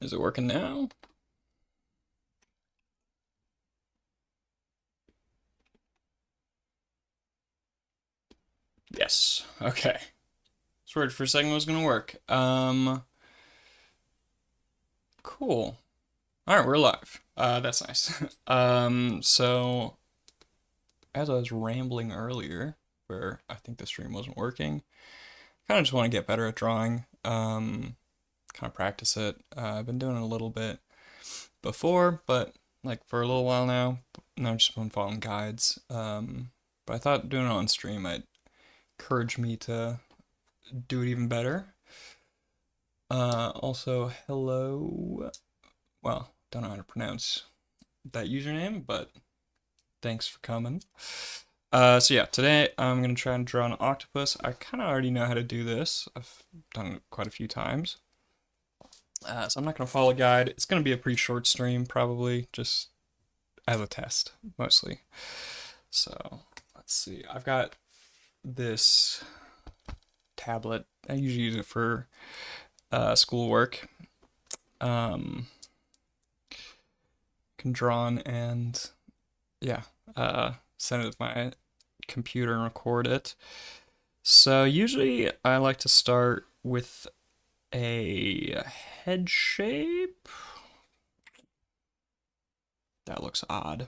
Is it working now? Yes. Okay. I was worried for a second it was gonna work. Cool. All right, we're live. That's nice. So as I was rambling earlier, where I think the stream wasn't working, kind of just want to get better at drawing. Kind of practice it. I've been doing it a little bit before, but like for a little while now. Now I've just been following guides. But I thought doing it on stream might encourage me to do it even better. Also, hello. Well, don't know how to pronounce that username, but thanks for coming. So yeah, today I'm gonna try and draw an octopus. I kind of already know how to do this. I've done it quite a few times. So I'm not gonna follow a guide. It's gonna be a pretty short stream, probably, just as a test, mostly. So let's see. I've got this tablet. I usually use it for schoolwork. Can draw on and yeah, send it to my computer and record it. So usually I like to start with a head shape. That looks odd.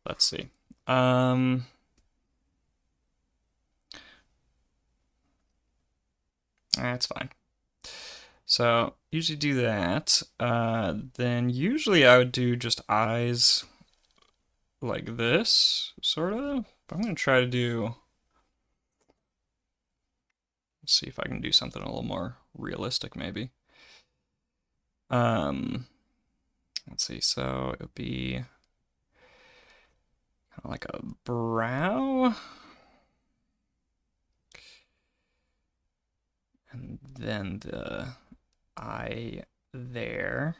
Let's see. That's fine. So usually do that. Then usually I would do just eyes like this, sort of. I'm gonna try to do. Let's see if I can do something a little more realistic, maybe. Let's see. So it would be kind of like a brow, and then the eye there.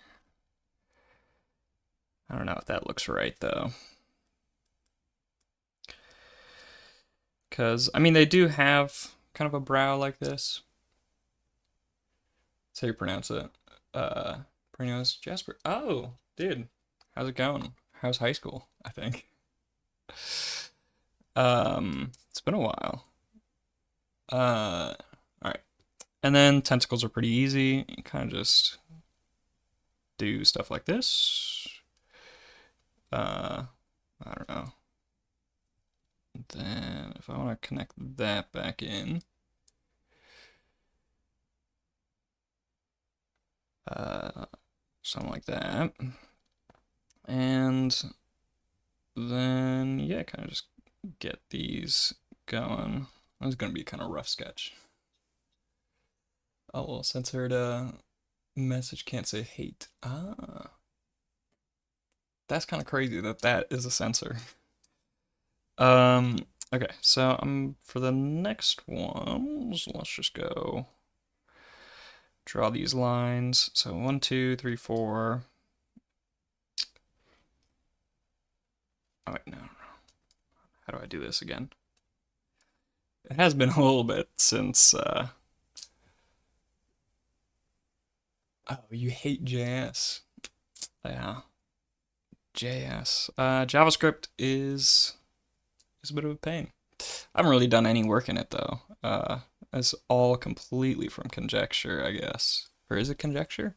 I don't know if that looks right though. Because, I mean, they do have kind of a brow like this. That's how you pronounce it. Pronounce Jasper. Oh, dude. How's it going? How's high school, I think? It's been a while. All right. And then tentacles are pretty easy. You kind of just do stuff like this. I don't know. Then if I want to connect that back in, something like that. And then, yeah, kind of just get these going. This is going to be kind of rough sketch. Oh, well, censored message can't say hate. Ah, that's kind of crazy that that is a censor. Okay, so for the next ones, let's just go draw these lines. So 1, 2, 3, 4. Oh wait, no. How do I do this again? It has been a little bit since. Oh, you hate JS. Yeah, JS. JavaScript is a bit of a pain. I haven't really done any work in it though. It's all completely from conjecture, I guess. Or is it conjecture?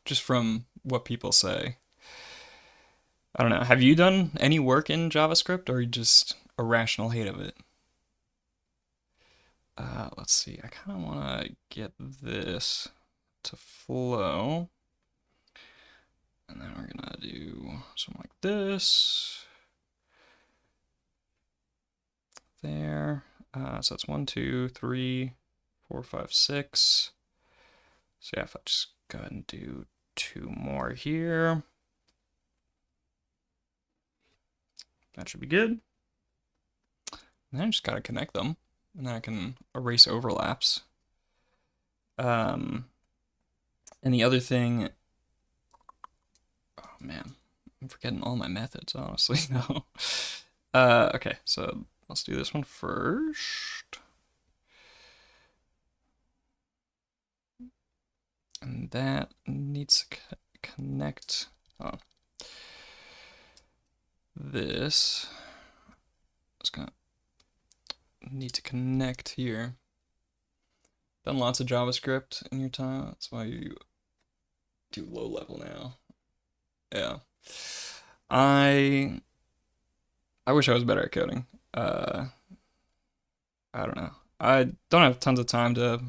Just from what people say. I don't know. Have you done any work in JavaScript or just a rational hate of it? Let's see. I kind of want to get this to flow. And then we're going to do something like this. There. So it's 1, 2, 3, 4, 5, 6. So yeah, if I just go ahead and do 2 more here. That should be good. And then I just gotta connect them. And then I can erase overlaps. And the other thing, oh man, I'm forgetting all my methods, honestly, no. Okay, so let's do this one first. that needs to connect. Oh. This is gonna need to connect here. Done lots of JavaScript in your time. That's why you do low level now. Yeah. I wish I was better at coding. I don't know. I don't have tons of time to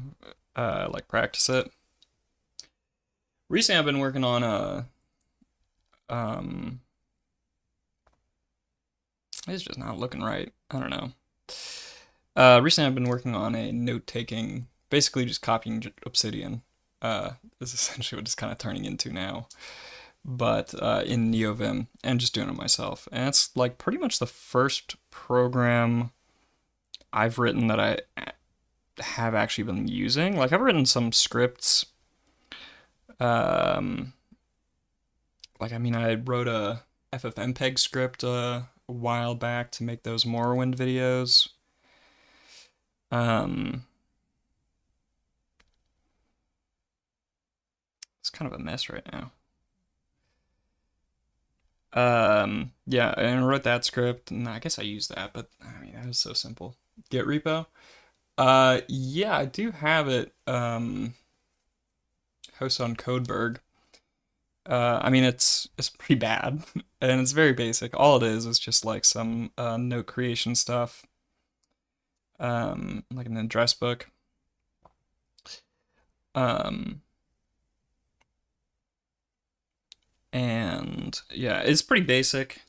like practice it. Recently I've been working on a um it's just not looking right. I don't know. Recently I've been working on a note-taking, basically just copying Obsidian. Is essentially what it's kind of turning into now. But in NeoVim and just doing it myself. And it's like pretty much the first program I've written that I have actually been using. Like I've written some scripts. Um, like I mean, I wrote a FFmpeg script a while back to make those Morrowind videos. It's kind of a mess right now. Yeah, and I wrote that script, and I guess I used that, but I mean, that was so simple. Git repo. Yeah, I do have it hosted on Codeberg. I mean, it's pretty bad, and it's very basic. All it is just like some note creation stuff, like an address book. Um, and yeah, it's pretty basic.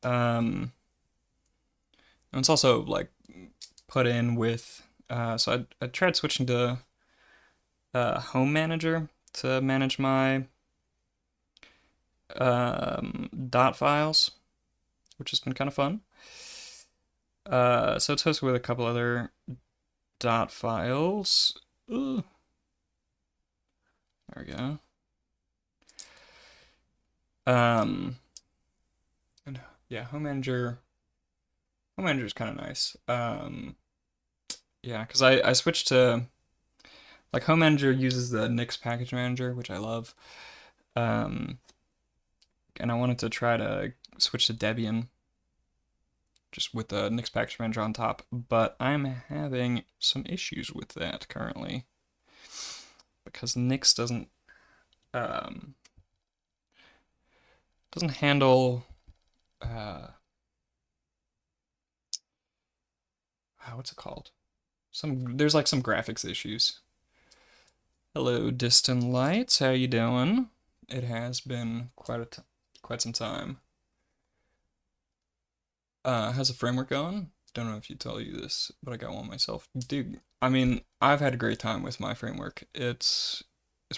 And it's also like put in with. So I tried switching to Home Manager to manage my dot files, which has been kind of fun. So it's hosted with a couple other dot files. Ooh. There we go. And yeah, Home Manager. Home Manager is kind of nice. Yeah, because I switched to like Home Manager uses the Nix package manager, which I love. And I wanted to try to switch to Debian just with the Nix package manager on top, but I'm having some issues with that currently because Nix doesn't handle what's it called? There's like some graphics issues. Hello, Distant Lights. How you doing? It has been quite some time. How's the framework going? Don't know if you tell you this, but I got one myself. Dude, I mean, I've had a great time with my framework. It's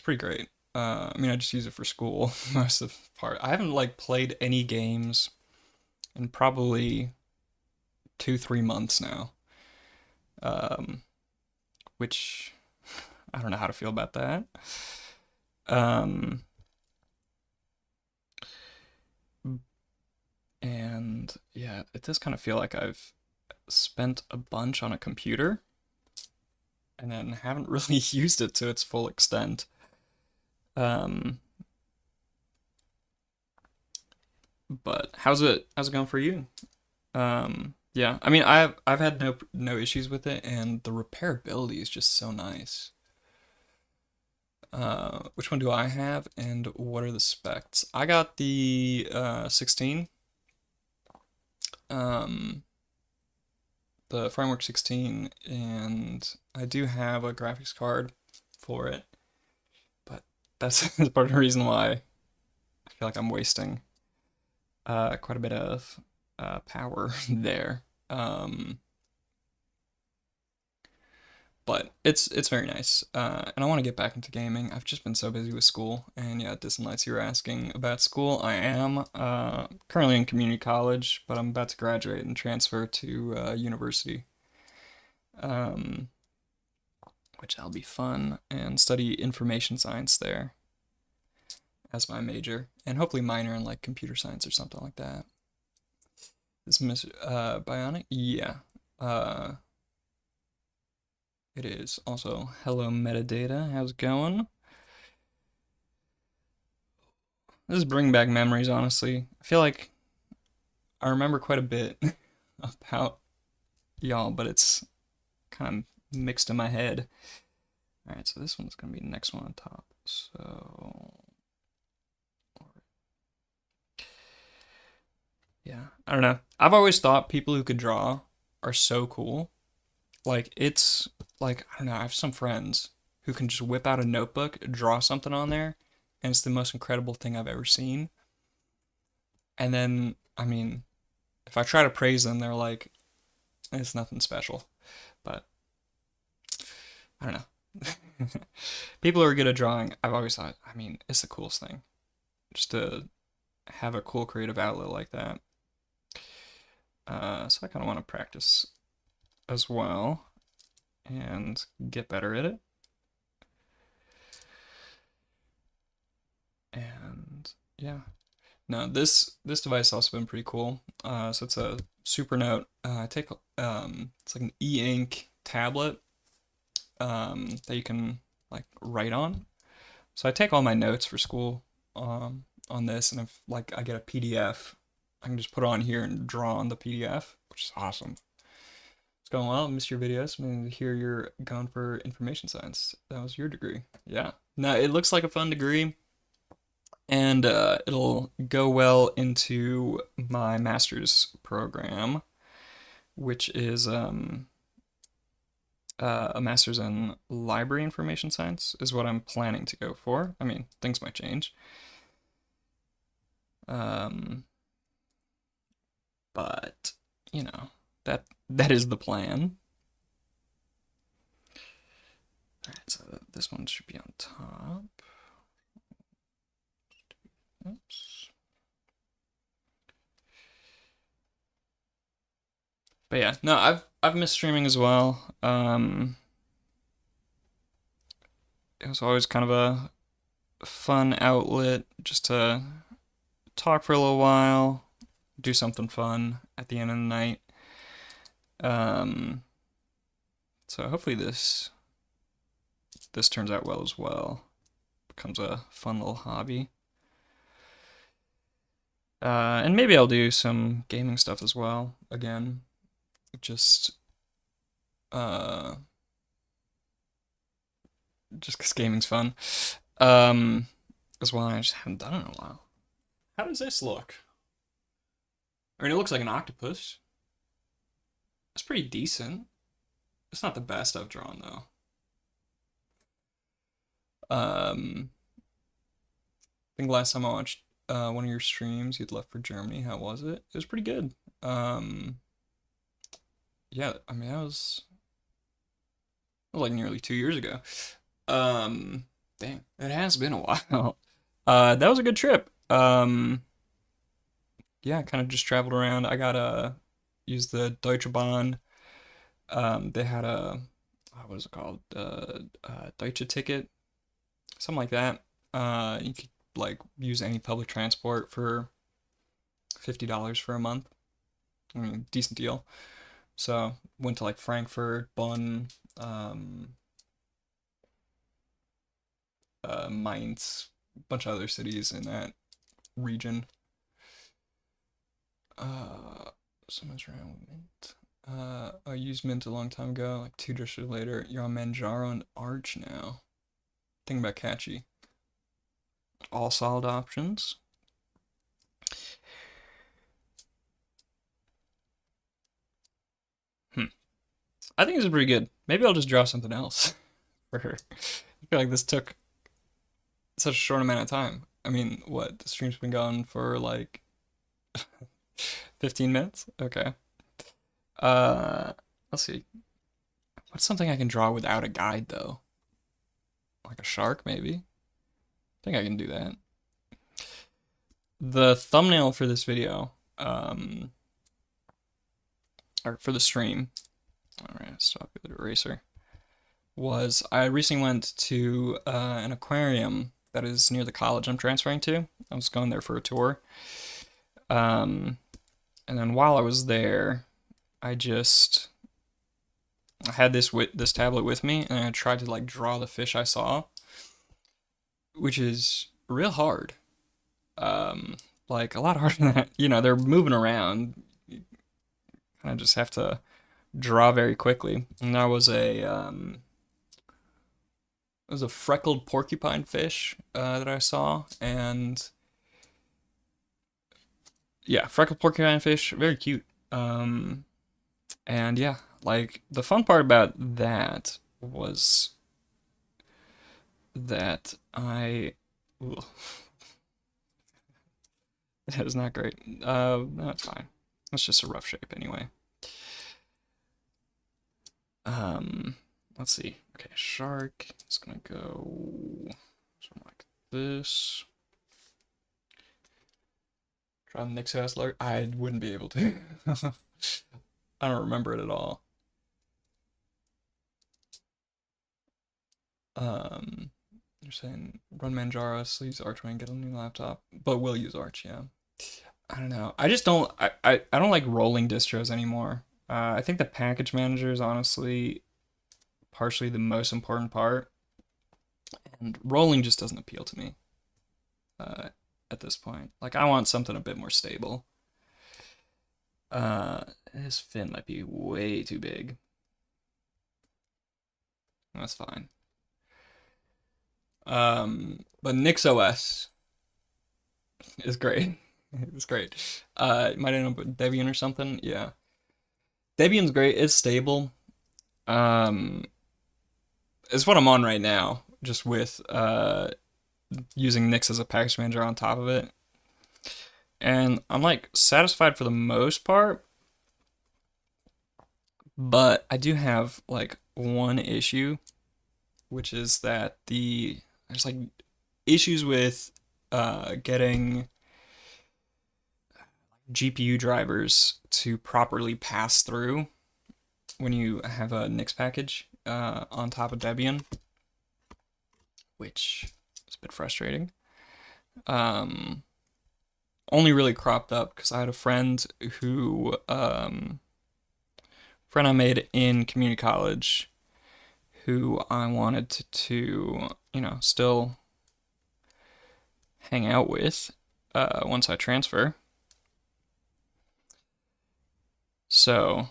pretty great. I mean, I just use it for school most of the part. I haven't like played any games in probably 2-3 months now. Um, which I don't know how to feel about that. Um, and yeah, it does kind of feel like I've spent a bunch on a computer and then haven't really used it to its full extent. Um, but how's it going for you? Yeah, I mean, I've had no issues with it, and the repairability is just so nice. Which one do I have, and what are the specs? I got the 16. Um, the Framework 16, and I do have a graphics card for it, but that's part of the reason why I feel like I'm wasting quite a bit of power there. But it's very nice, and I want to get back into gaming. I've just been so busy with school, and yeah, Distant Lights, you were asking about school. I am currently in community college, but I'm about to graduate and transfer to university, um, which that'll be fun, and study information science there as my major, and hopefully minor in like computer science or something like that. This Miss Bionic, yeah. It is also hello metadata. How's it going? This is bringing back memories, honestly. I feel like I remember quite a bit about y'all, but it's kind of mixed in my head. All right, so this one's gonna be the next one on top. So yeah, I don't know. I've always thought people who could draw are so cool. Like it's like I don't know. I have some friends who can just whip out a notebook, draw something on there, and it's the most incredible thing I've ever seen. And then, I mean, if I try to praise them, they're like, it's nothing special. But I don't know. People who are good at drawing, I've always thought, I mean, it's the coolest thing. Just to have a cool creative outlet like that. So I kind of want to practice as well and get better at it. And yeah. No, this device also been pretty cool. So it's a Supernote. I take it's like an e-ink tablet that you can like write on. So I take all my notes for school on this, and if like I get a PDF, I can just put it on here and draw on the PDF, which is awesome. It's going well. I missed your videos. I'm going to hear you're going for information science. That was your degree. Yeah. No, it looks like a fun degree, and it'll go well into my master's program, which is a master's in library information science is what I'm planning to go for. I mean, things might change. Um, but you know, that is the plan. All right, so this one should be on top. Oops. But yeah, no, I've missed streaming as well. It was always kind of a fun outlet just to talk for a little while, do something fun at the end of the night. Um, so hopefully this turns out well as well. Becomes a fun little hobby. And maybe I'll do some gaming stuff as well. Again, just uh, just because gaming's fun. Um, as well. I just haven't done it in a while. How does this look? I mean, it looks like an octopus. It's pretty decent. It's not the best I've drawn though. I think last time I watched one of your streams, you'd left for Germany. How was it? It was pretty good. Um, yeah, I mean, that was like nearly 2 years ago. Dang, it has been a while. That was a good trip. Yeah, kind of just traveled around. I got used the Deutsche Bahn. They had a what was it called? Deutsche Ticket, something like that. You could like use any public transport for $50 for a month. I mean, decent deal. So went to like Frankfurt, Bonn, Mainz, a bunch of other cities in that region. Someone's around with Mint. I used Mint a long time ago, like 2 dishes later. You're on Manjaro and Arch now. Think about Catchy. All solid options. I think this is pretty good. Maybe I'll just draw something else for her. I feel like this took such a short amount of time. I mean, what? The stream's been going for like 15 minutes? Okay. Uh, let's see. What's something I can draw without a guide though? Like a shark, maybe? I think I can do that. The thumbnail for this video, or for the stream, all right, stop with the eraser, was I recently went to an aquarium that is near the college I'm transferring to. I was going there for a tour. And then while I was there, I had this tablet with me, and I tried to like draw the fish I saw, which is real hard. Like a lot harder than that. You know, they're moving around. You kind of just have to draw very quickly. And that was a freckled porcupine fish that I saw, and yeah, freckled porcupine fish, very cute. Um, and yeah, like the fun part about that was that ugh, that is not great. That's fine. That's just a rough shape anyway. Um, let's see. Okay, shark. It's gonna go something like this. Try the next house lark. I wouldn't be able to. I don't remember it at all. Um, you're saying run Manjaro, so use Archway and get a new laptop, but we'll use Arch, yeah. I don't know. I just don't. I don't like rolling distros anymore. I think the package manager is honestly partially the most important part, and rolling just doesn't appeal to me uh, at this point. Like I want something a bit more stable. His fin might be way too big. That's fine. But NixOS is great. It's great. Might end up with Debian or something. Yeah. Debian's great. It's stable. Um, it's what I'm on right now, just with using Nix as a package manager on top of it. And I'm like satisfied for the most part, but I do have like one issue, which is that there's like issues with getting GPU drivers to properly pass through when you have a Nix package on top of Debian, which is a bit frustrating. Only really cropped up because I had a friend who friend I made in community college who I wanted to you know still hang out with once I transfer. So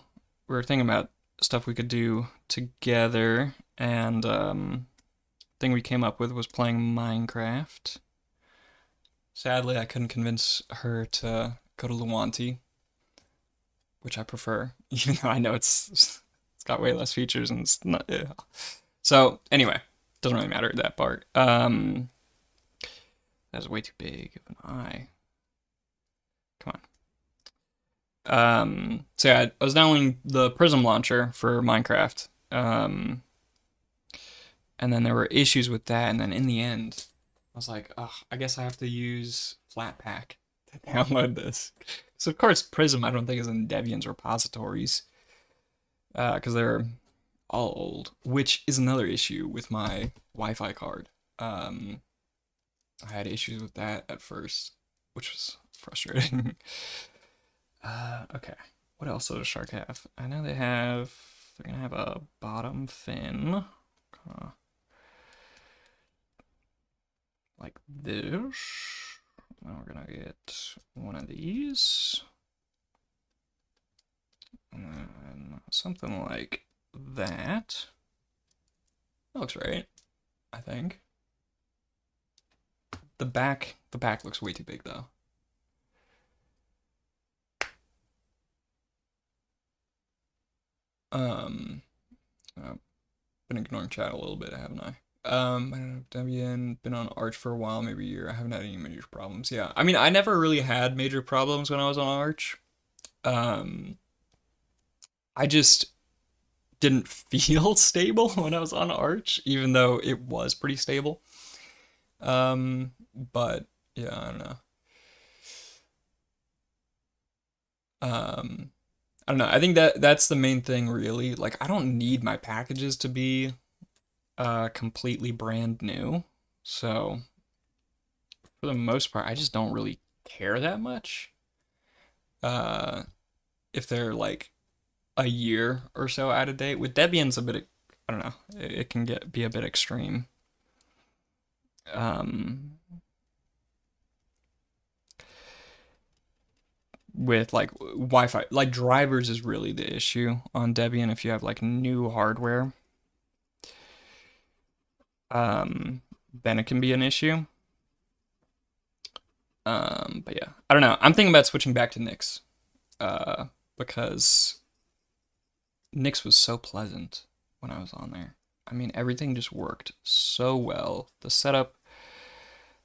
we were thinking about stuff we could do together, and thing we came up with was playing Minecraft. Sadly, I couldn't convince her to go to Luanti, which I prefer, even though I know it's got way less features and it's not. Yeah. So anyway, doesn't really matter that part. That's way too big of an eye. Come on. So yeah, I was downloading the Prism launcher for Minecraft. And then there were issues with that, and then in the end, I was like, oh, I guess I have to use Flatpak to download this. So of course, Prism I don't think is in Debian's repositories, because they're all old, which is another issue with my Wi-Fi card. I had issues with that at first, which was frustrating. Okay. What else does a shark have? I know they're gonna have a bottom fin. Like this. Now we're gonna get one of these. And then something like that. That looks right, I think. The back looks way too big though. I've been ignoring chat a little bit, haven't I? I don't know, Debian, been on Arch for a while, maybe a year. I haven't had any major problems. Yeah, I mean, I never really had major problems when I was on Arch. Um, I just didn't feel stable when I was on Arch, even though it was pretty stable. But yeah, I don't know. Um, I don't know. I think that's the main thing, really. Like, I don't need my packages to be completely brand new. So for the most part, I just don't really care that much. Uh, if they're like a year or so out of date. With Debian's a bit, I don't know, it can be a bit extreme. Um, with like Wi-Fi. Like drivers is really the issue on Debian if you have like new hardware. Then it can be an issue. But yeah, I don't know. I'm thinking about switching back to Nix, because Nix was so pleasant when I was on there. I mean, everything just worked so well. The setup,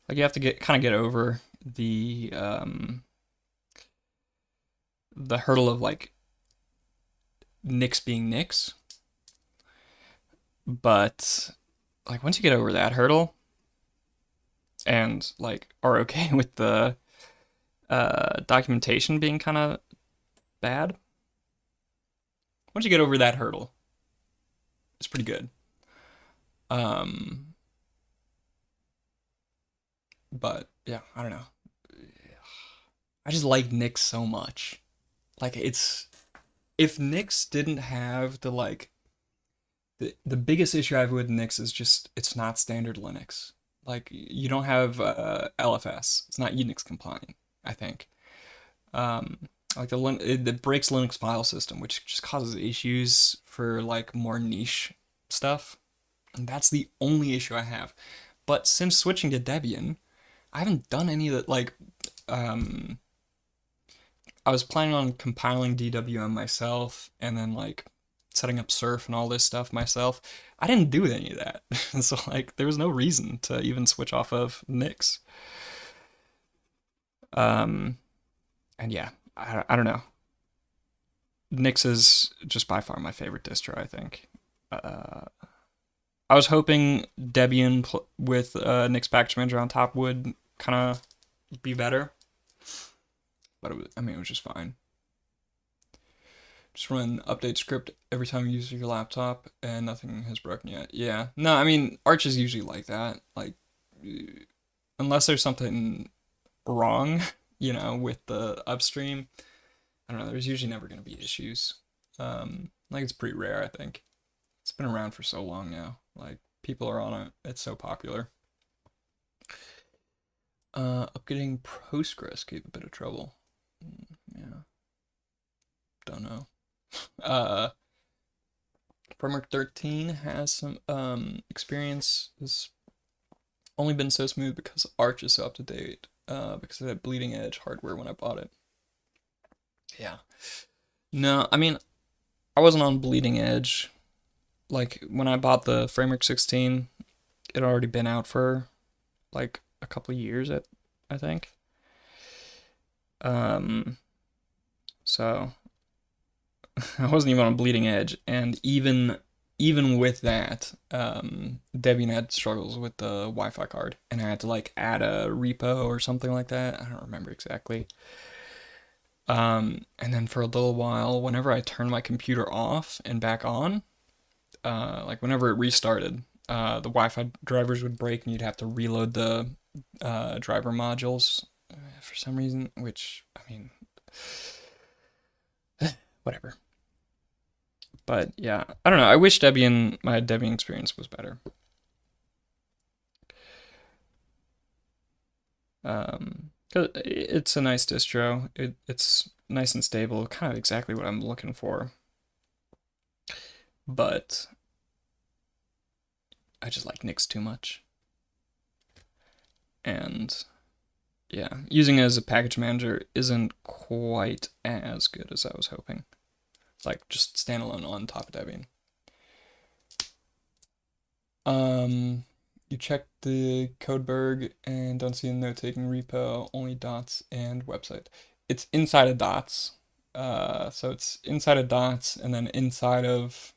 like you have to get over the hurdle of like Nix being Nix, but like once you get over that hurdle and like are okay with the documentation being kind of bad, once you get over that hurdle, it's pretty good. Um, but yeah, I don't know. I just like Nix so much. Like it's if Nix didn't have the like the biggest issue I have with Nix is just it's not standard Linux. Like you don't have LFS. It's not Unix compliant, I think. Um, like it breaks Linux file system, which just causes issues for like more niche stuff. And that's the only issue I have. But since switching to Debian, I haven't done any of that. Like, um, I was planning on compiling DWM myself and then like setting up surf and all this stuff myself. I didn't do any of that. So like there was no reason to even switch off of Nix. Um and yeah, I don't know. Nix is just by far my favorite distro, I think. Uh I was hoping Debian with Nix package manager on top would kind of be better, but I mean it was just fine. Just run update script every time you use your laptop, and nothing has broken yet. Yeah, no, I mean Arch is usually like that. Like, unless there's something wrong, with the upstream. I don't know. There's usually never going to be issues. Like it's pretty rare. I think it's been around for so long now. Like people are on it. It's so popular. Updating Postgres gave a bit of trouble. Yeah, don't know. Uh, Framework 13 has some experience. Has only been so smooth because Arch is so up to date. Because I had bleeding edge hardware when I bought it. Yeah. No, I mean I wasn't on bleeding edge. Like when I bought the Framework 16, it had already been out for like a couple of years, I think. Um, so I wasn't even on bleeding edge, and even with that, Debian had struggles with the Wi-Fi card, and I had to like add a repo or something like that. I don't remember exactly. And then for a little while, whenever I turned my computer off and back on, like whenever it restarted, the Wi-Fi drivers would break, and you'd have to reload the driver modules for some reason. Which I mean, whatever. But yeah, I don't know. I wish my Debian experience was better. Cause it's a nice distro. It's nice and stable, kind of exactly what I'm looking for. But I just like Nix too much. And yeah, using it as a package manager isn't quite as good as I was hoping. Like just standalone on top of Debian. You check the Codeberg and don't see a note-taking repo, only dots and website. It's inside of dots. So it's inside of dots and then inside of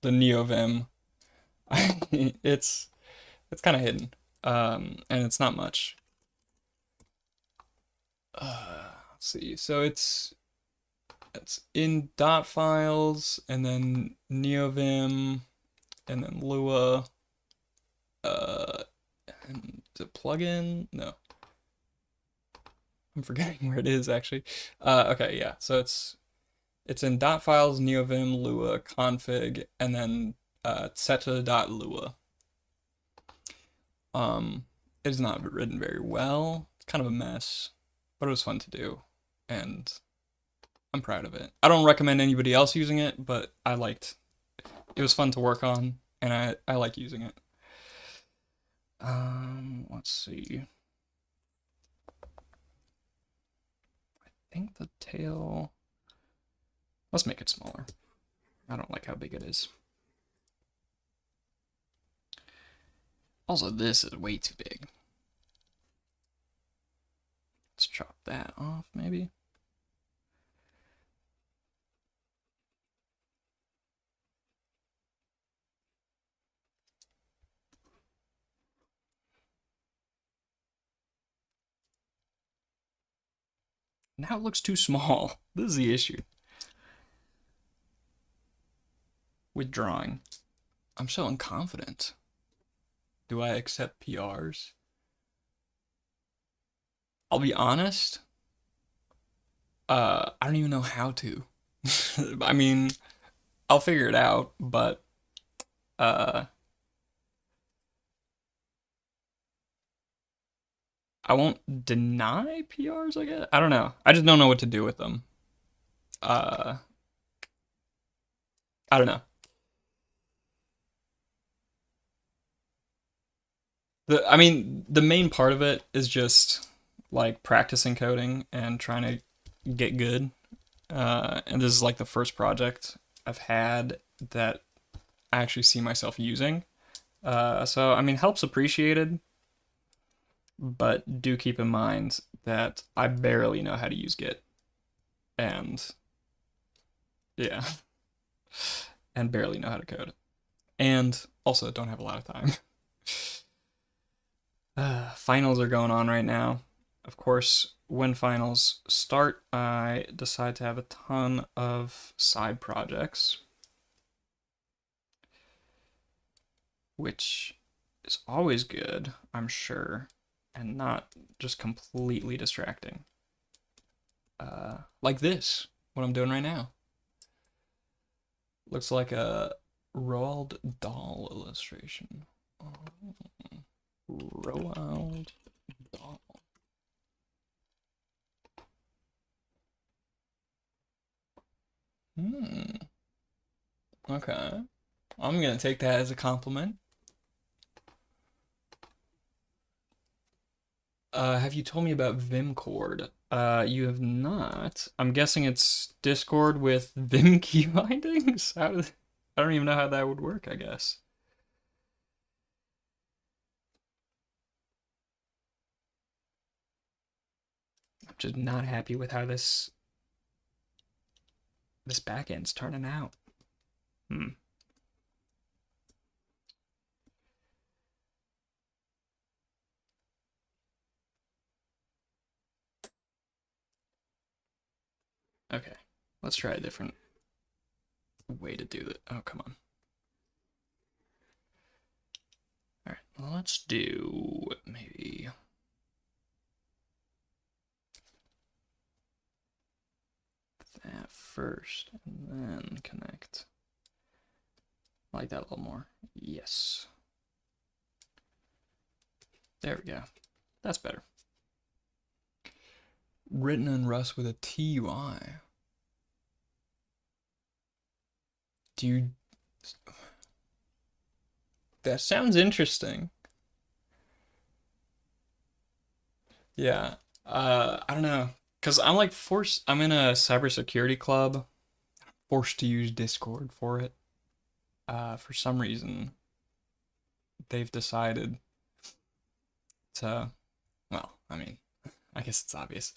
the NeoVim. It's kind of hidden. And it's not much. Let's see. So it's in dot files and then NeoVim and then Lua. And the plugin? No. I'm forgetting where it is actually. Okay, yeah. So it's in dot files, NeoVim, Lua, config, and then zeta.lua. It is not written very well. It's kind of a mess, but it was fun to do. and I'm proud of it. I don't recommend anybody else using it, but I liked it. Was fun to work on, and I like using it. Let's see. I think the tail. Let's make it smaller. I don't like how big it is. Also, this is way too big. Let's chop that off, maybe. Now it looks too small. This is the issue with drawing. I'm so unconfident. Do I accept PRs? I'll be honest. I don't even know how to. I mean, I'll figure it out, but uh, I won't deny PRs, I guess. I don't know. I just don't know what to do with them. Uh, I don't know. I mean, the main part of it is just like practicing coding and trying to get good. And this is like the first project I've had that I actually see myself using. So I mean, help's appreciated, but do keep in mind that I barely know how to use Git, and yeah, and barely know how to code, and also don't have a lot of time. Finals are going on right now. Of course, when finals start, I decide to have a ton of side projects, which is always good, I'm sure, and not just completely distracting. Like this, what I'm doing right now. Looks like a Roald Dahl illustration. Roald Dahl. Hmm. Okay. I'm gonna take that as a compliment. Have you told me about Vimcord? You have not. I'm guessing it's Discord with Vim key bindings? I don't even know how that would work, I guess. I'm just not happy with how this backend's turning out. Hmm. Okay. Let's try a different way to do it. Oh, come on. All right. Well, let's do maybe that first and then connect. I like that a little more. Yes. There we go. That's better. Written in Rust with a TUI. Do you... That sounds interesting. Yeah. I don't know. Because I'm like forced... I'm in a cybersecurity club. Forced to use Discord for it. For some reason, they've decided to... Well, I mean, I guess it's obvious.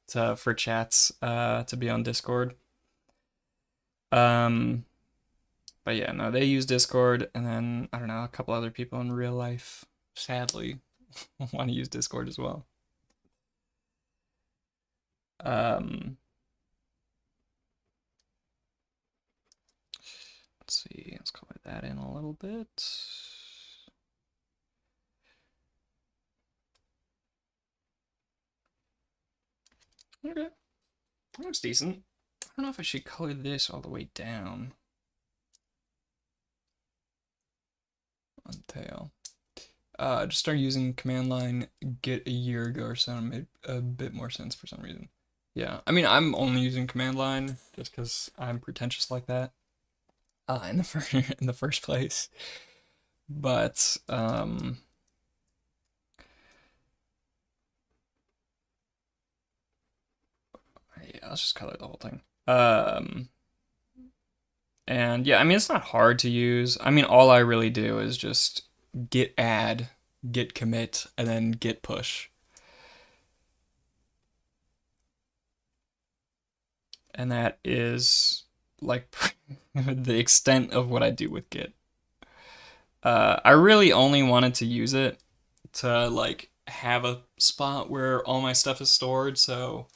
For chats to be on Discord. Um, but yeah, no, they use Discord, and then I don't know, a couple other people in real life, sadly, want to use Discord as well. Um, let's see, let's color that in a little bit. Okay, looks decent. I don't know if I should color this all the way down on the tail. I just started using command line git a year ago or so, and made a bit more sense for some reason. Yeah, I mean, I'm only using command line just because I'm pretentious like that. In the first in the first place, but yeah, let's just color the whole thing. And yeah, I mean, it's not hard to use. I mean, all I really do is just git add, git commit, and then git push. And that is like the extent of what I do with git. I really only wanted to use it to like have a spot where all my stuff is stored. So,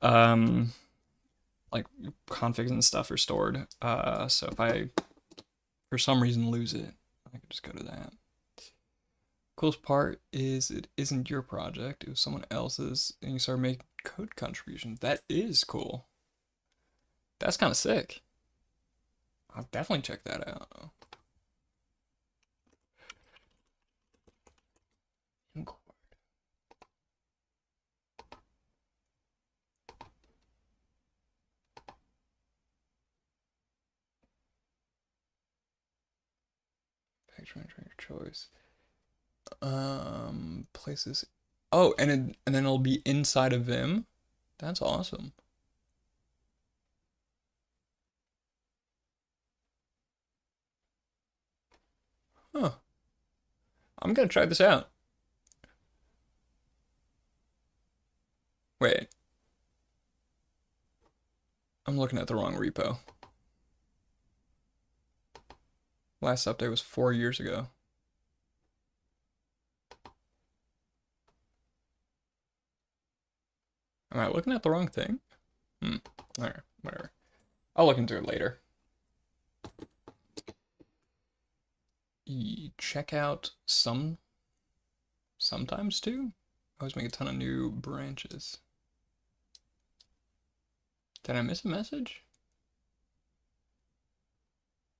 um, like configs and stuff are stored. So if I for some reason lose it, I can just go to that. Coolest part is it isn't your project, it was someone else's, and you start making code contributions. That is cool. That's kind of sick. I'll definitely check that out. Picture your choice. Places. Oh, and then it'll be inside of Vim. That's awesome. Huh. I'm gonna try this out. Wait, I'm looking at the wrong repo. Last update was 4 years ago. Am I looking at the wrong thing? Alright, whatever. I'll look into it later. Check out sometimes too. I always make a ton of new branches. Did I miss a message?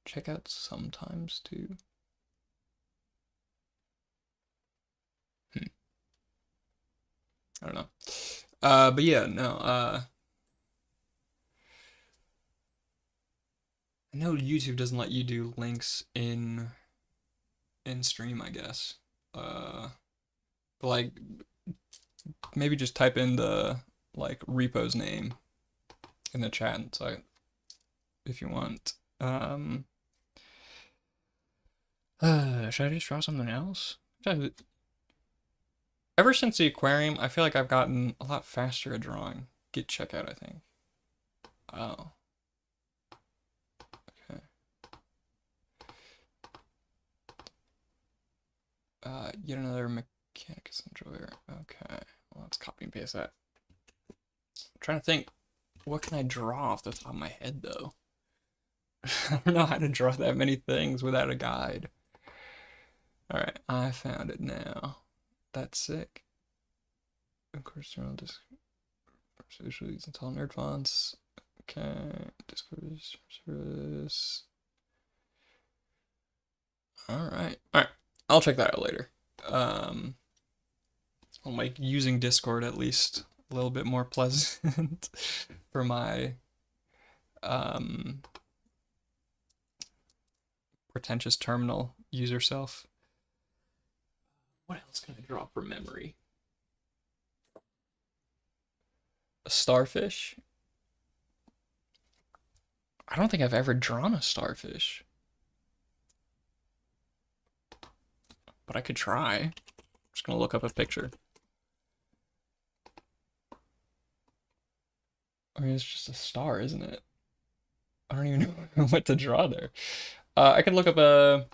Check out sometimes too. I don't know. But yeah, no. I know YouTube doesn't let you do links in stream, I guess. But like maybe just type in the like repo's name in the chat so if you want. Should I just draw something else? Ever since the aquarium, I feel like I've gotten a lot faster at drawing. Git checkout, I think. Oh. Okay. Yet another Mechanicus enjoyer. Okay. Well, let's copy and paste that. I'm trying to think, what can I draw off the top of my head, though? I don't know how to draw that many things without a guide. Alright, I found it now. That's sick. Of course, journal disc. Social use until nerd fonts. Okay, Discord service. Alright. Alright. I'll check that out later. I'll make using Discord at least a little bit more pleasant for my pretentious terminal user self. What else can I draw from memory? A starfish? I don't think I've ever drawn a starfish. But I could try. I'm just gonna look up a picture. I mean, it's just a star, isn't it? I don't even know what to draw there. I could look up a,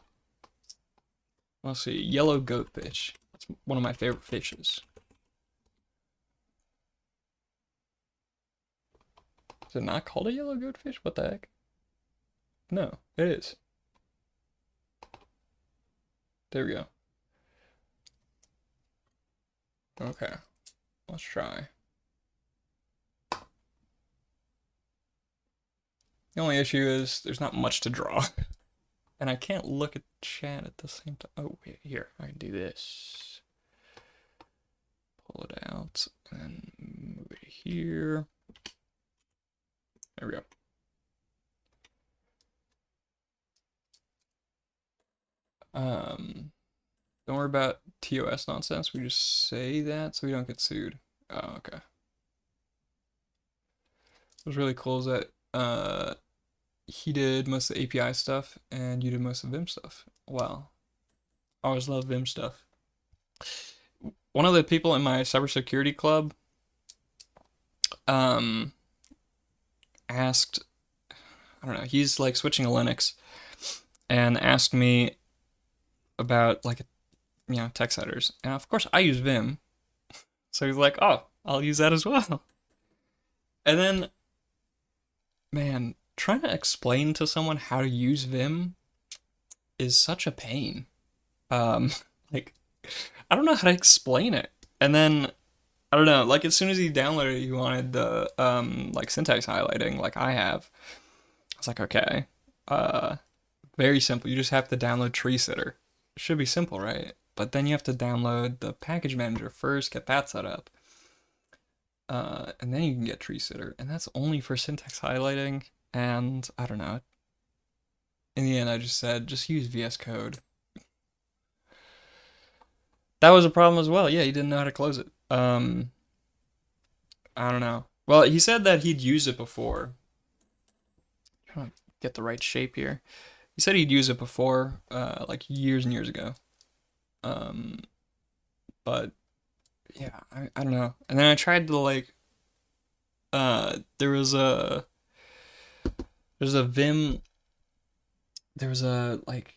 let's see, yellow goatfish. That's one of my favorite fishes. Is it not called a yellow goatfish? What the heck? No, it is. There we go. Okay, let's try. The only issue is there's not much to draw. And I can't look at chat at the same time. Oh, wait, here, I can do this. Pull it out and then move it here. There we go. Don't worry about TOS nonsense. We just say that so we don't get sued. Oh, okay. What's really cool is that he did most of the API stuff and you did most of Vim stuff. Wow. I always love Vim stuff. One of the people in my cybersecurity club asked, I don't know, he's like switching to Linux and asked me about like text editors. And of course I use Vim. So he's like, "Oh, I'll use that as well." And then man, trying to explain to someone how to use Vim is such a pain. Um like I don't know how to explain it. And then I don't know, like as soon as he downloaded it, he wanted the like syntax highlighting like I have. I was like, "Okay. Uh Very simple. You just have to download tree sitter. It should be simple, right?" But then you have to download the package manager first, get that set up. And then you can get tree sitter. And that's only for syntax highlighting. And I don't know. In the end, I just said, just use VS Code. That was a problem as well. Yeah, he didn't know how to close it. I don't know. Well, he said that he'd used it before. I'm trying to get the right shape here. He said he'd used it before, like years and years ago. Um, but yeah, I don't know. And then I tried to like, there was a Vim, there was a like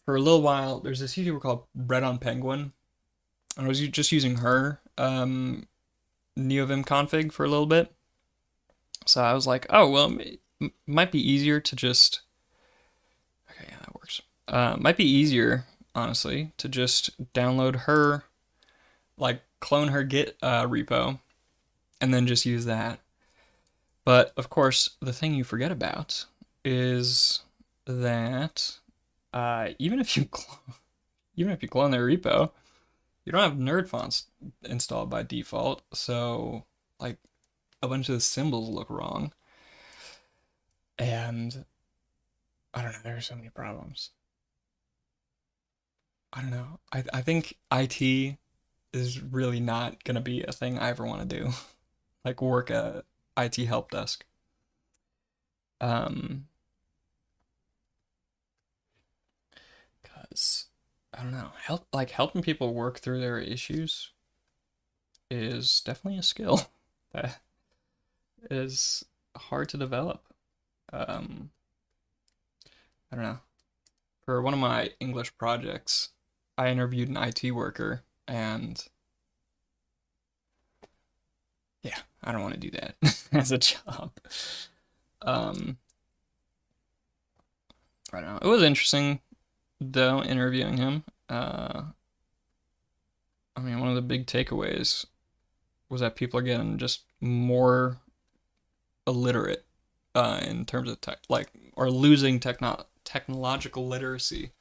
for a little while. There's this YouTuber called Bread on Penguin. And I was just using her NeoVim config for a little bit. So I was like, oh well, it might be easier to just. Okay, yeah, that works. Might be easier, honestly, to just download her, like clone her Git repo, and then just use that. But of course, the thing you forget about is that even if you clone their repo, you don't have nerd fonts installed by default, so like a bunch of the symbols look wrong, and I don't know. There are so many problems. I don't know. I think IT is really not gonna be a thing I ever want to do. Like work a IT help desk. Um, because I don't know, helping people work through their issues is definitely a skill that is hard to develop. Um, I don't know. For one of my English projects, I interviewed an IT worker, and yeah, I don't want to do that as a job. Um, I don't know. It was interesting though interviewing him. I mean, one of the big takeaways was that people are getting just more illiterate in terms of or losing technological literacy,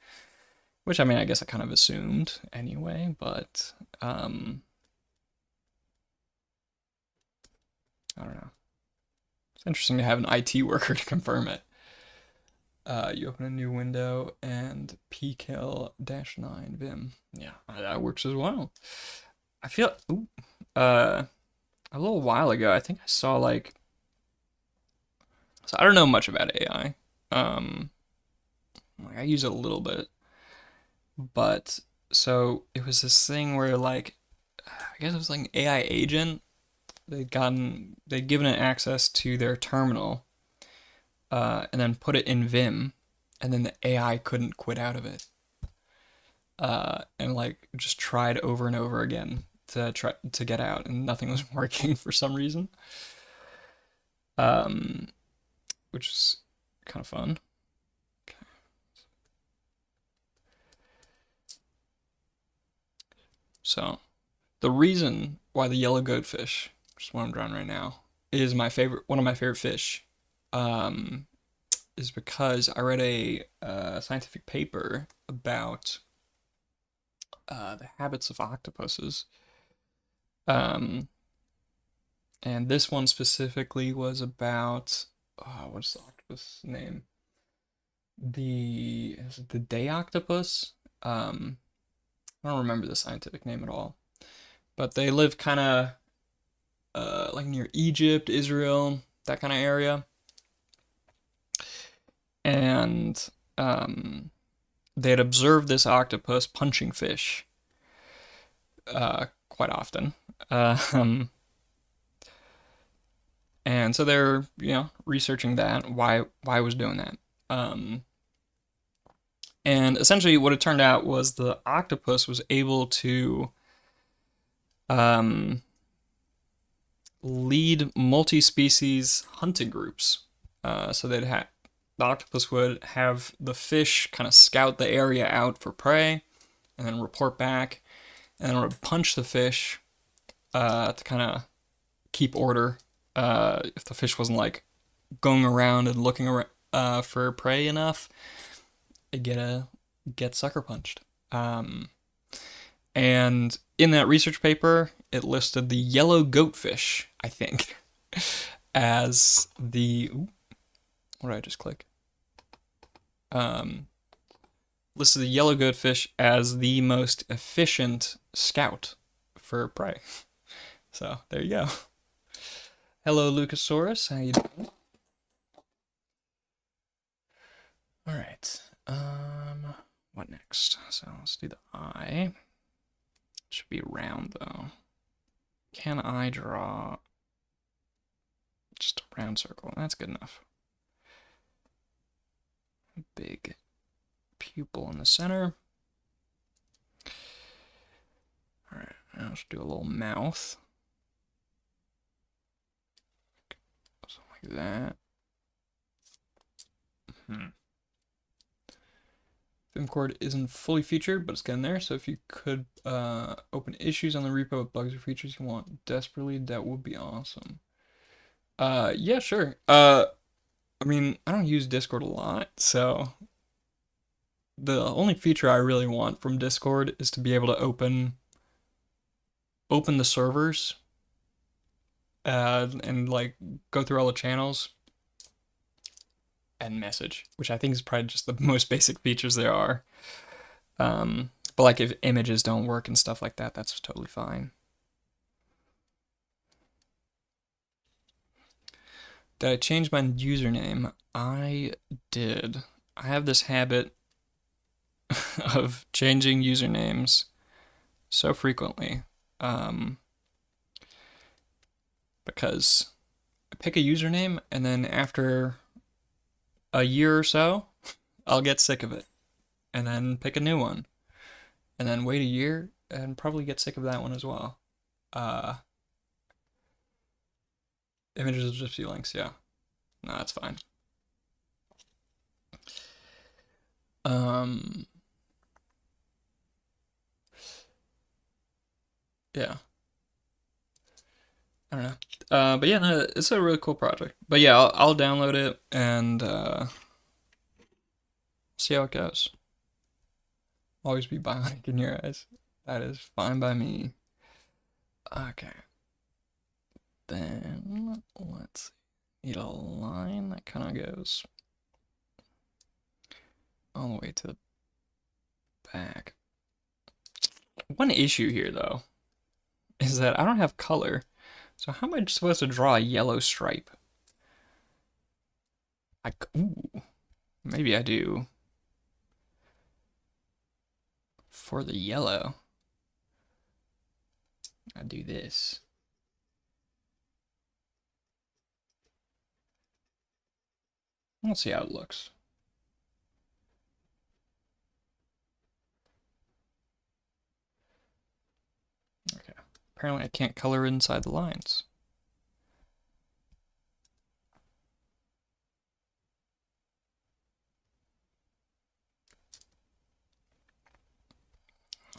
which I mean, I guess I kind of assumed anyway, but I don't know. It's interesting to have an IT worker to confirm it. You open a new window and pkill-9 vim. Yeah, that works as well. I feel a little while ago, I think I saw like, so I don't know much about AI. Like I use it a little bit, but so it was this thing where like, I guess it was like an AI agent. They'd given it access to their terminal, and then put it in Vim, and then the AI couldn't quit out of it. And like just tried over and over again to try to get out, and nothing was working for some reason. Um, which is kind of fun. Okay. So the reason why the yellow goatfish, which is what I'm drawing right now, is one of my favorite fish, um, is because I read a scientific paper about the habits of octopuses. Um, And this one specifically was about what's the octopus name? Is it the day octopus? I don't remember the scientific name at all. But they live kind of like near Egypt, Israel, that kind of area. And they had observed this octopus punching fish quite often. And so they're, researching that, why it was doing that. And essentially what it turned out was the octopus was able to lead multi-species hunting groups. So they'd have the octopus would have the fish kind of scout the area out for prey, and then report back, and then would punch the fish to kind of keep order. If the fish wasn't like going around and looking around, for prey enough, it get sucker punched. And in that research paper, it listed the yellow goatfish, I think, as the. Ooh, what did I just click? Listed the yellow goatfish as the most efficient scout for prey. So there you go. Hello, Lucasaurus. How you doing? All right. What next? So let's do the eye. It should be round though. Can I draw just a round circle? That's good enough. Big pupil in the center. All right, now let's do a little mouth. Something like that. Vimcord isn't fully featured, but it's getting there. So if you could open issues on the repo with bugs or features you want desperately, that would be awesome. Yeah, sure. I mean, I don't use Discord a lot, so the only feature I really want from Discord is to be able to open the servers and like go through all the channels and message, which I think is probably just the most basic features there are. But like if images don't work and stuff like that, that's totally fine. Did I change my username? I did. I have this habit of changing usernames so frequently. Because I pick a username and then after a year or so, I'll get sick of it and then pick a new one and then wait a year and probably get sick of that one as well. Images of gypsy links, yeah. No, that's fine. Yeah. I don't know. But yeah, no, it's a really cool project. But yeah, I'll download it and see how it goes. Always be bionic in your eyes. That is fine by me. Okay. Then let's need a line that kind of goes all the way to the back. One issue here though is that I don't have color. So how am I supposed to draw a yellow stripe? Ooh, maybe I do. For the yellow, I do this. Let's see how it looks. Okay. Apparently I can't color inside the lines.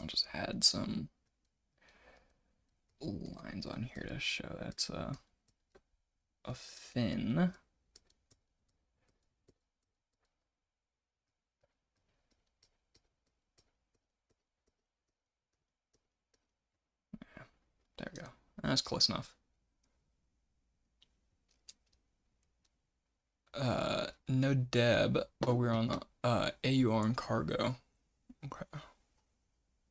I'll just add some lines on here to show that's a fin. There we go. That's close enough. No Deb, but we're on the AUR and cargo. Okay.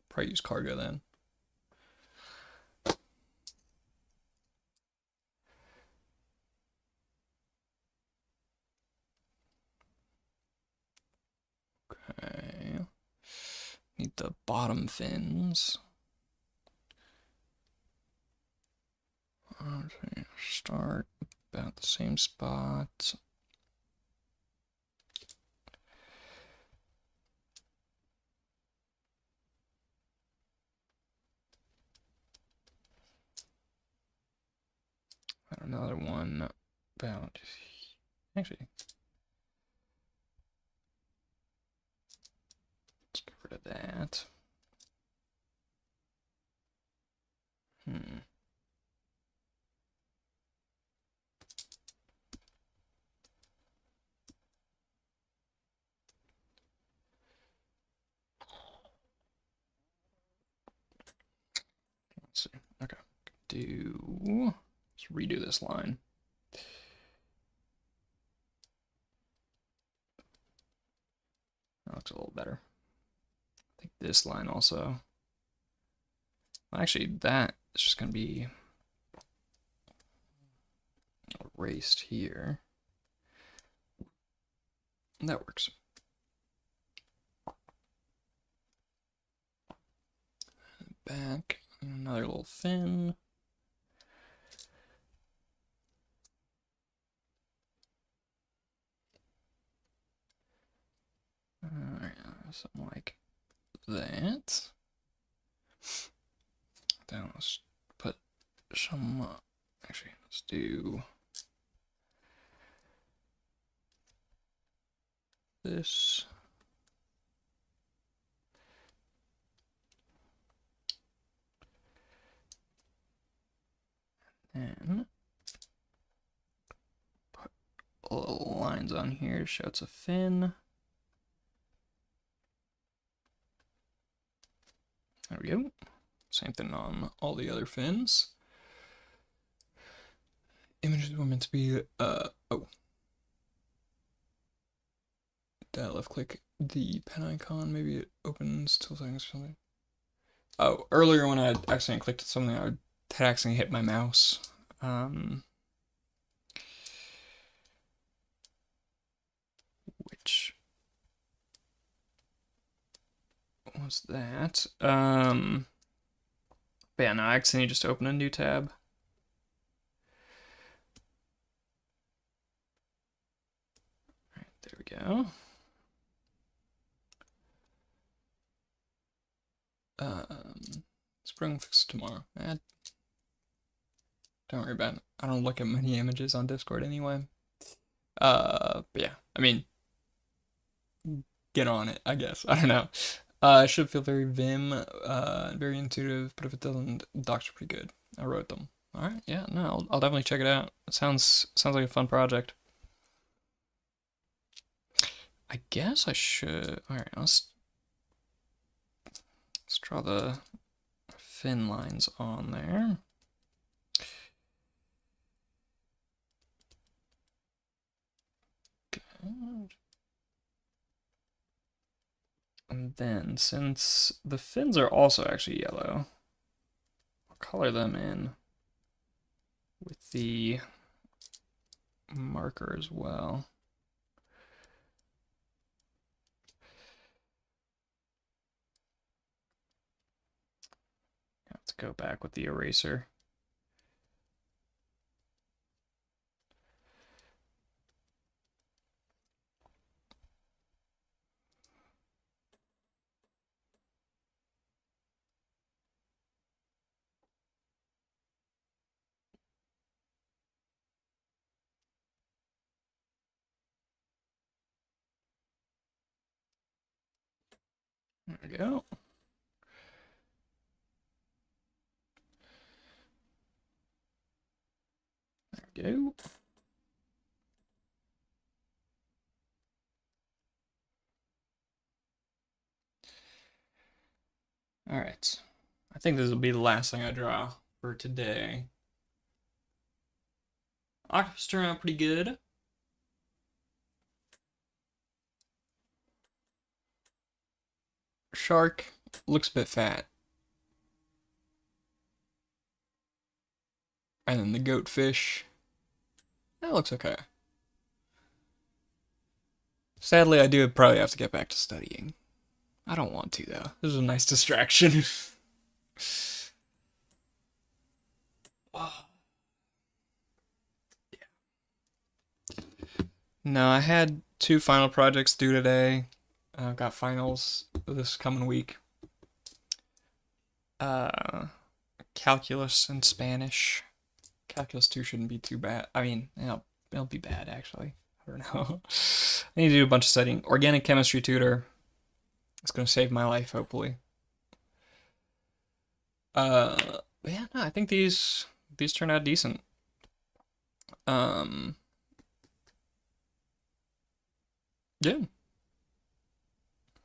Probably use cargo then. Okay. Need the bottom fins. Okay, start about the same spot. Another one about, actually, let's get rid of that. Hmm. Let's see. Okay. Let's redo this line. That looks a little better. I think this line also. Well, actually, that is just going to be erased here. That works. Back, another little fin. Alright, something like that. Then let's put some, actually, let's do this. And put little lines on here to show it's a fin. There we go. Same thing on all the other fins. Images were meant to be, oh. That left click the pen icon, maybe it opens 2 seconds or something. Oh, earlier when I accidentally clicked something, I had accidentally hit my mouse. Which was that? But yeah, no, I accidentally just opened a new tab. All right, there we go. Spring fix tomorrow. Don't worry about it. I don't look at many images on Discord anyway. But yeah, I mean, get on it, I guess. I don't know. It should feel very Vim, very intuitive, but if it doesn't, docs are pretty good. I wrote them. All right, yeah, no, I'll definitely check it out. It sounds like a fun project. I guess I should. All right, let's draw the fin lines on there. Good. And then, since the fins are also actually yellow, I'll color them in with the marker as well. Have to go back with the eraser. There we go. There we go. All right. I think this will be the last thing I draw for today. Octopus turned out pretty good. Shark looks a bit fat. And then the goatfish, that looks okay. Sadly, I do probably have to get back to studying. I don't want to, though. This is a nice distraction. No, I had 2 final projects due today. I've got finals this coming week. Calculus and Spanish. Calculus 2 shouldn't be too bad. I mean, it'll be bad, actually. I don't know. I need to do a bunch of studying. Organic chemistry tutor. It's going to save my life, hopefully. Yeah, no, I think these turned out decent. Yeah.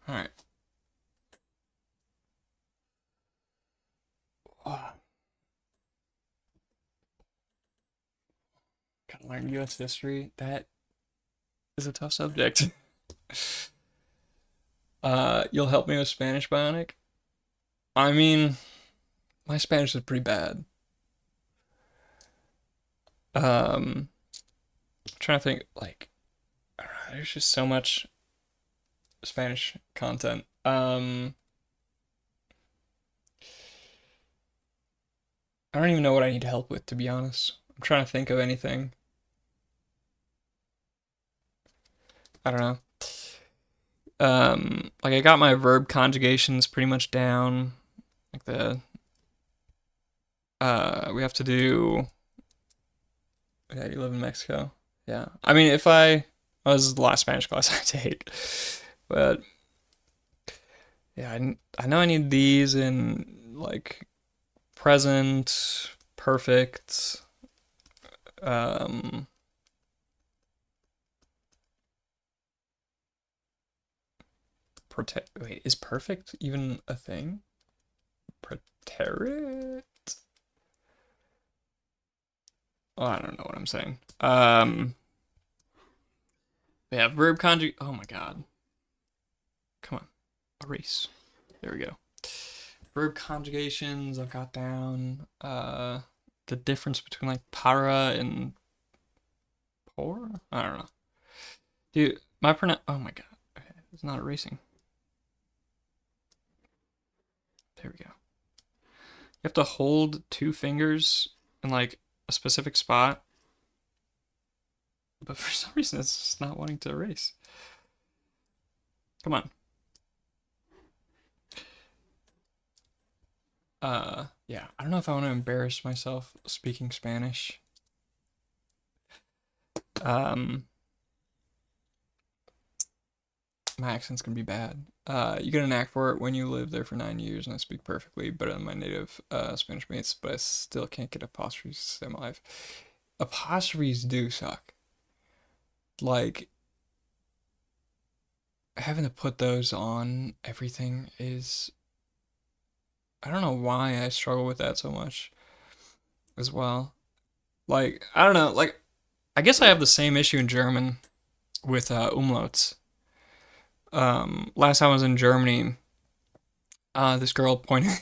All right. Gotta learn U.S. history. That is a tough subject. You'll help me with Spanish, Bionic? I mean, my Spanish is pretty bad. I'm trying to think, like, I don't know, there's just so much Spanish content. I don't even know what I need help with, to be honest. I'm trying to think of anything. I don't know. Like I got my verb conjugations pretty much down. Like we have to do. Yeah, you live in Mexico. Yeah. I mean, if I, oh, this is the last Spanish class I take, but yeah, I know I need these in like present, perfect, um, protect. Wait, is perfect even a thing? Preterit? Oh, I don't know what I'm saying. Yeah, verb conjugate. Oh my god. Come on, erase. There we go. Verb conjugations I've got down. The difference between like para and por. I don't know, dude. My pronoun. Oh my god. Okay, it's not erasing. There we go. You have to hold 2 fingers in like a specific spot, but for some reason it's just not wanting to erase. Come on. Yeah, I don't know if I want to embarrass myself speaking Spanish. My accent's gonna be bad. You get a knack for it when you live there for 9 years, and I speak perfectly better than my native Spanish mates, but I still can't get apostrophes to save my life. Apostrophes do suck. Like, having to put those on everything is. I don't know why I struggle with that so much as well. Like, I don't know. Like, I guess I have the same issue in German with umlauts. Last time I was in Germany, this girl pointed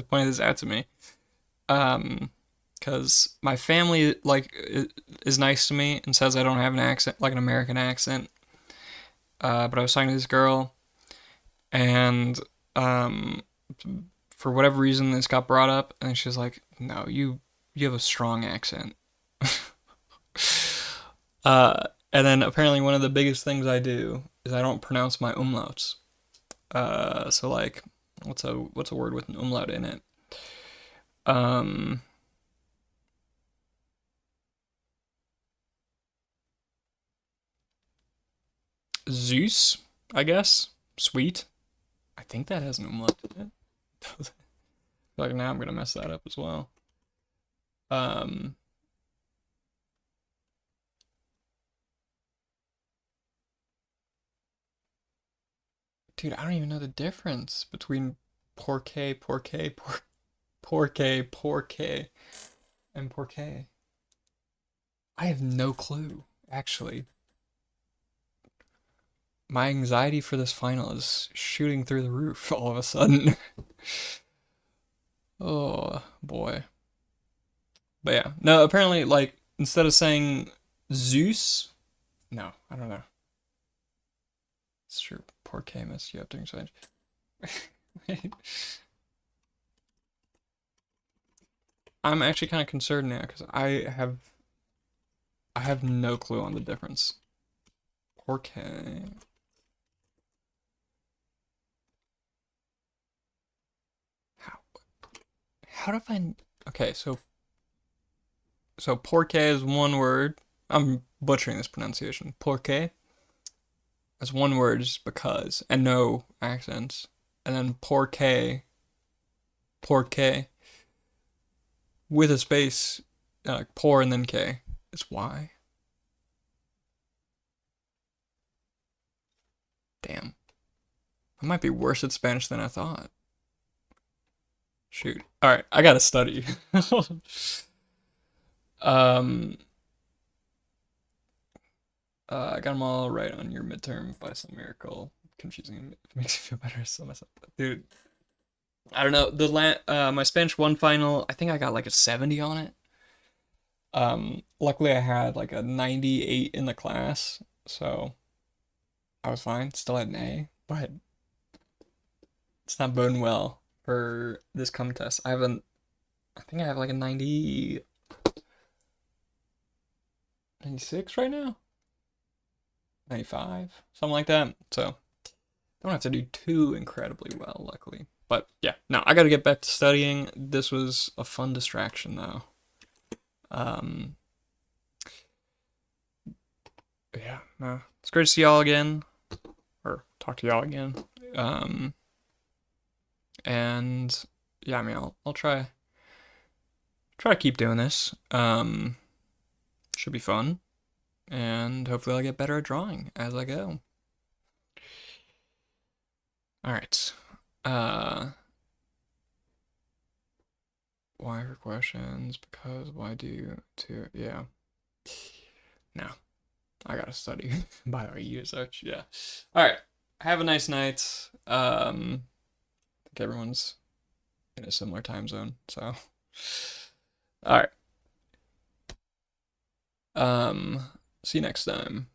pointed this out to me. Because my family like is nice to me and says I don't have an accent, like an American accent. But I was talking to this girl, and for whatever reason, this got brought up, and she's like, "No, you have a strong accent." And then apparently one of the biggest things I do is I don't pronounce my umlauts. So like, what's a word with an umlaut in it? Um, Zeus, I guess. Sweet. I think that has an umlaut in it. Like now I'm gonna mess that up as well. Um, dude, I don't even know the difference between porqué, porqué, and porqué. I have no clue, actually. My anxiety for this final is shooting through the roof all of a sudden. Oh boy. But yeah, no, apparently, like, instead of saying Zeus, no, I don't know. It's true. Poor Camus, you have to explain. I'm actually kind of concerned now because I have no clue on the difference. Poor K. How? How do I? Okay, so porque is one word. I'm butchering this pronunciation. Porque is one word, just because, and no accents. And then porque with a space, por and then k is y. Damn, I might be worse at Spanish than I thought. Shoot. All right, I gotta study. um, I got them all right on your midterm by some miracle. Confusing. It makes me feel better. So myself, dude. I don't know. My Spanish one final, I think I got like a 70 on it. Luckily I had like a 98 in the class, so I was fine. Still had an A, but it's not boding well for this come test. I think I have like a 90, 96 right now, 95, something like that. So don't have to do too incredibly well, luckily. But yeah, no, I got to get back to studying. This was a fun distraction though. Um, yeah, no, it's great to see y'all again, or talk to y'all again. Um, and yeah, I mean, I'll try to keep doing this. Should be fun, and hopefully I'll get better at drawing as I go. All right. Uh, why for questions? Because why do you to yeah. No, I gotta study. By the way, you search. Yeah. All right. Have a nice night. I think everyone's in a similar time zone, so. All right. See you next time.